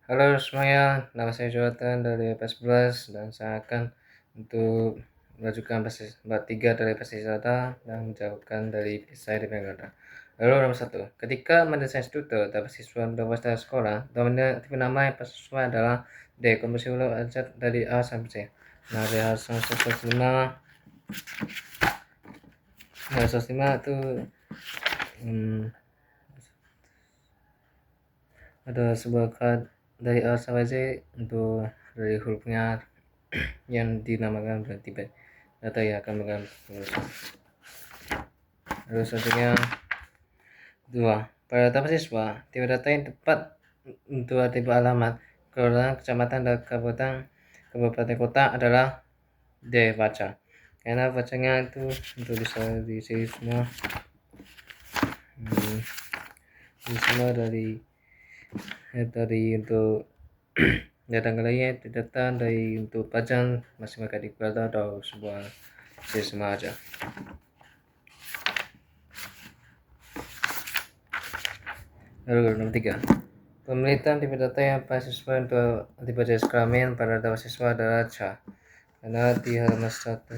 Halo semuanya, nama saya Jonathan dari PS11 dan saya akan untuk mengajukan bab 3 dari Pesisata dan menjawabkan dari saya di Bengkota. Lalu nomor 1. Ketika mendesain struktur dapat siswa berwasta sekolah, tipe nama yang sesuai adalah D. Komposisi ulang ajar dari A sampai C. Nah, dari hal 105 itu ada sebuah kata dari A sampai Z untuk dari hurufnya yang dinamakan berarti data yang akan mengambil. Lalu selanjutnya 2. Pada data siswa, tipe data yang tepat untuk tipe alamat kelurahan, kecamatan, dan kabupaten kota adalah D. Baca. Karena bacanya itu untuk bisa diisi semua dari untuk data lainnya data dari untuk pajang masing-masing di kuartal atau sebuah sistem aja. Lalu nomor 3. Pemilihan tipe data yang pas siswa untuk tipe jenis kelamin pada data siswa adalah C. Karena di halaman 109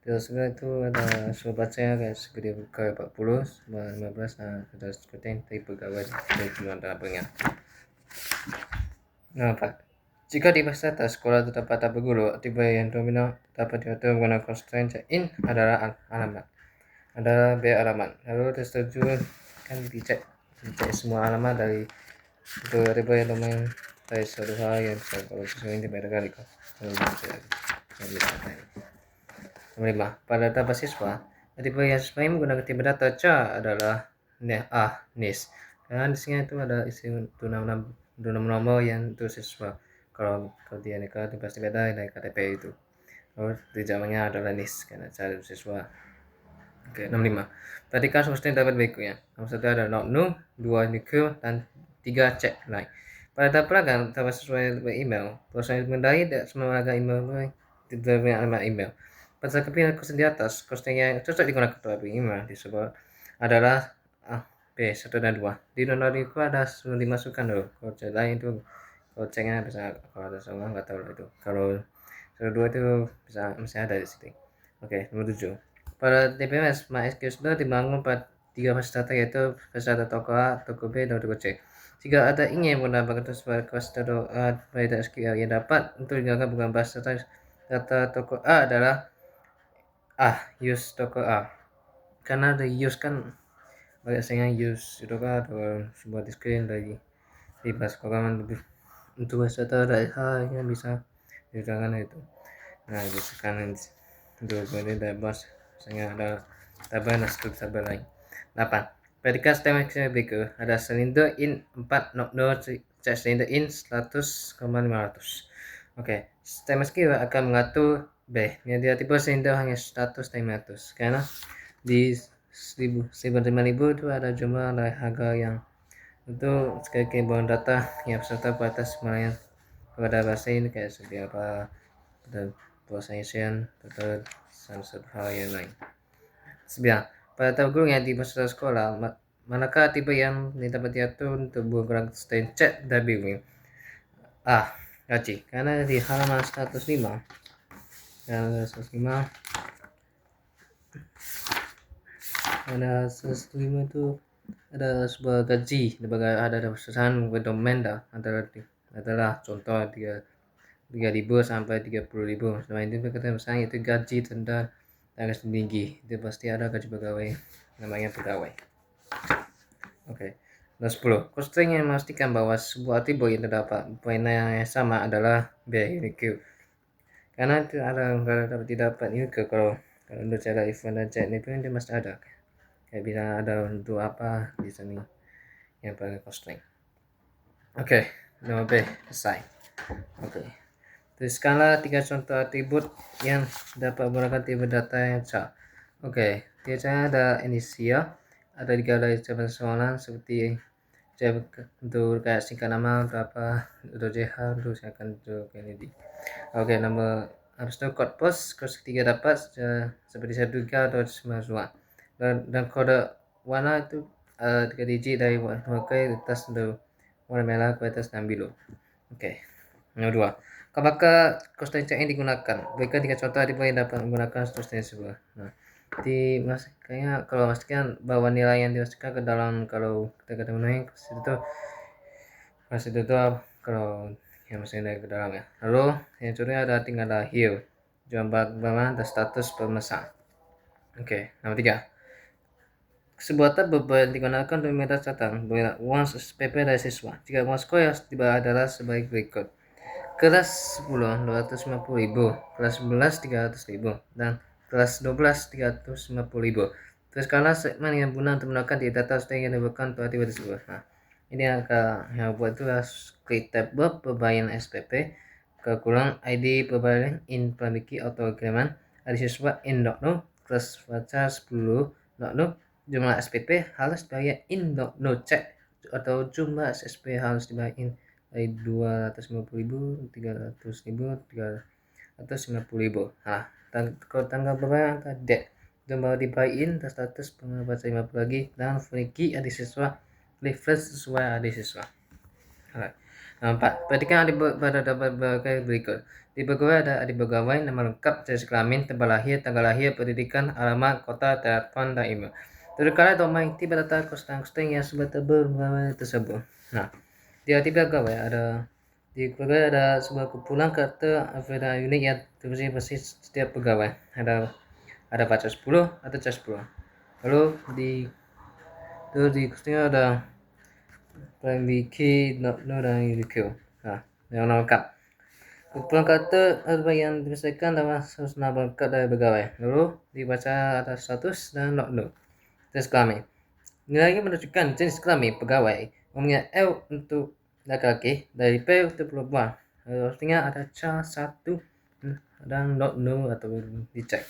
itu ada surat bacanya kayak segede ke 40 15. Nah, ada seperti tipe pegawai dari jumlah tabelnya. Nah, Pak, jika di peserta sekolah terdapat tabel guru, tipe yang dominan dapat diatur menggunakan constraint in adalah alamat. Adalah B alamat. Lalu tersetuju kan dicek semua alamat dari itu tipe yang domain dari suatu hal yang bisa kalau sesuai yang berbeda kali kok. Lalu nomor 5. Pada data siswa, tipe yang sesuai menggunakan tipe data C adalah NIS. Karena di sini itu ada isi untuk nomor yang untuk siswa. Kalau dia nikah itu pasti beda dari KTP itu. Lalu tujuannya adalah NIS karena cari siswa. Oke, nomor 5. Perhatikan source dapat berikutnya. Nomor 1 ada not new, 2 nuclear, dan 3 check line. Pada tahap pelanggan dapat sesuai email. Proses mengendali dan semua pelanggan email dengan alamat email. Pada kepingan kursus di atas, kursus yang cocok digunakan untuk email disebut adalah B 1 dan 2. Di nomor itu ada dimasukkan dulu. Kalau cek lain itu kalau ceknya bisa kalau ada salah nggak tahu itu. Kalau 1 2 itu bisa masih ada di sini. Oke, nomor 7. Pada TPS, MySQL sudah dibangun pada 3 fase data yaitu fase data toko A, toko B, dan toko C. Jika ada ingin menambahkan sebuah fase data A pada SQL yang dapat untuk digunakan bukan base data toko A adalah use toko A. Karena ada use kan banyak saya use toko A atau sebuah screen dari di base programan lebih untuk base data dari A yang bisa digunakan itu. Nah, itu sekarang untuk dari base misalnya ada tabel dan tabel lain. 8. Predikat stem berikut ada silinder in 4 node cek silinder in 100,500. Oke, stem skill akan mengatur B. Dia tipe silinder hanya 100,500 karena di 1000 itu ada jumlah harga yang untuk sekali bahan data yang peserta batas melayani kepada bahasa ini kayak seperti apa dan procession atau satu hal yang lain. 9. Pada tahap guru yang di masa sekolah, manakah tipe yang dapat diatur untuk menggunakan stand chat dan bingung? Gaji. Karena di halaman 105 ada 105 itu ada sebuah gaji ada perusahaan domain adalah contoh 3.000 sampai 30.000. Selain itu kita misalnya itu gaji tentang gaji tinggi itu pasti ada gaji pegawai namanya pegawai. Oke. Nomor 10. Constraint yang memastikan bahwa sebuah tipe yang terdapat poin yang sama adalah B unique. Karena itu ada dapat didapat unique kalau untuk cara event dan chat itu dia mesti ada. Kayak bisa ada untuk apa di sini yang pakai constraint. Oke, nomor B selesai. Oke. Tuliskanlah 3 contoh atribut yang dapat menggunakan tipe data yang sah. Oke, biasanya ada inisial, ada 3 dari cabang soalan seperti untuk kayak singkat nama berapa untuk JH untuk silakan untuk Kennedy. Oke, nomor habis itu code post ketiga dapat seperti saya duga atau semua. dan kode warna itu 3 digit dari warna ke atas itu warna merah ke atas dan biru. Oke. Nomor 2. Apakah konstan cek yang digunakan? Berikan 3 contoh variabel yang dapat menggunakan konstan tersebut. Nah, kayaknya kalau memastikan bahwa nilai yang dimasukkan ke dalam kalau kita memenuhi masih itu kalau yang masih ada ke dalam ya. Lalu yang kedua ada tinggal lahir, jumlah dan status pemesan. Oke, nomor 3. Sebuah tab digunakan untuk meminta catatan uang SPP dari siswa. Jika uang sekolah yang tiba adalah sebagai berikut. Kelas 10 250.000, kelas 11 300.000, dan kelas 12 350.000. Teruskanlah segmen yang guna untuk menggunakan di data yang diberikan untuk aktivitas tersebut. Nah, ini angka yang buat itu klik tab pembayaran SPP, kurang ID pembayaran in pemiliki atau kiriman, ada siswa in no, kelas baca 10 no, jumlah SPP harus dibayar in no cek atau jumlah SPP harus dibayar in dari 250.000, 300.000, 350.000. Nah, tanggal berapa angka date jumlah dibayarin status pengebaca 50 lagi dan Friki adik siswa reference sesuai adik siswa. Alright. Nah, 4. Perhatikan pada berbagai berikut. Di pegawai ada adik pegawai, nama lengkap, jenis kelamin, tempat lahir, tanggal lahir, pendidikan, alamat, kota, telepon, dan email. Terkala domain tiba data kosting yang sebatas berbagai tersebut. Nah, di pegawai ada sebuah kumpulan kata alfabet unik yang tersedia basis setiap pegawai. Ada baca 10 atau cas 10. Lalu di kostingnya ada Wiki, no dan UQ. Nah, yang lengkap. Kumpulan kata alfabet yang diselesaikan dalam susunan lengkap dari pegawai. Lalu dibaca ada status dan no. Jenis kelamin. Nilainya menunjukkan jenis kelamin pegawai. Umumnya L untuk laki-laki, dari P untuk perempuan. Artinya ada C1 dan no atau dicek.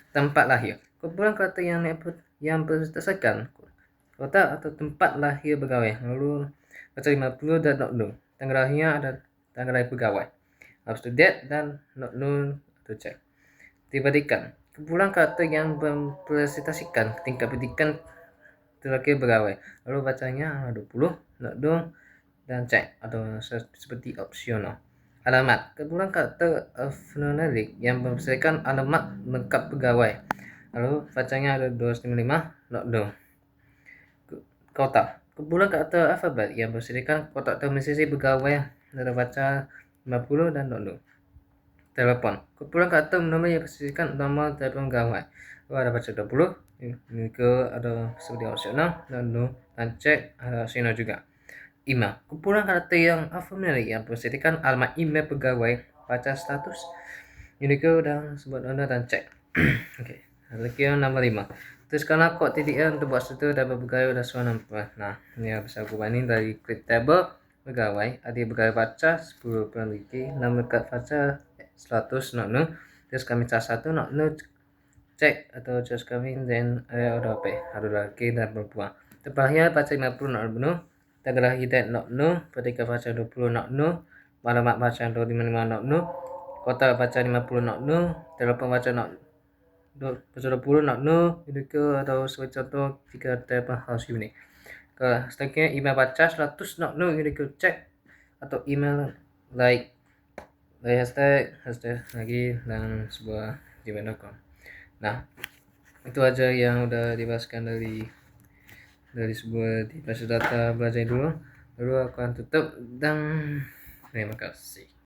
Tempat lahir. Kumpulan kata yang berdasarkan kota atau tempat lahir pegawai. Lalu baca 50 dan no. Tanggal lahirnya ada tanggal lahir pegawai. Habis itu date dan no atau cek. Dibandingkan. Kumpulan kata yang mempresentasikan tingkat pendidikan terakhir pegawai. Lalu bacanya 20, no dan cek atau seperti opsional. Alamat. Kumpulan kata alphanumeric yang mempresentasikan alamat lengkap pegawai. Lalu bacanya ada 255, no. Kota. Kumpulan kata alfabet yang mempresentasikan kota administrasi pegawai. Lalu baca 50 dan no. Telepon. Kumpulan kata nomor yang mempresentasikan nomor telepon pegawai. Lalu ada baca 20, ini ada seperti opsional dan no dan cek ada opsional juga. Email. Kumpulan kata yang alphanumeric yang mempresentasikan alamat email pegawai, baca status, Unicode dan sebut owner dan cek. Oke. Lagi yang nomor 5. Tuliskanlah kod TTL untuk buat situ dapat pegawai dan suara nampak. Nah, ini yang bisa aku banding dari klik table pegawai, ada pegawai baca 10 peneliti, nama dekat baca 100 no, terus kami cas 1 no, cek atau terus kami dan ada apa? Ada laki dan perempuan. Tepatnya baca 50 no, tanggal lahir no, ketika baca 20 no, alamat baca 255 no, kota baca 50 no, telepon baca no, baca 20 no, itu ke atau sebagai contoh jika telepon harus unik. Selanjutnya email baca 100 no, ini ke cek atau email like hashtag lagi dan sebuah gmail.com. Nah, itu aja yang udah dibahaskan dari sebuah di data belajar dulu. Lalu aku akan tutup dan terima kasih.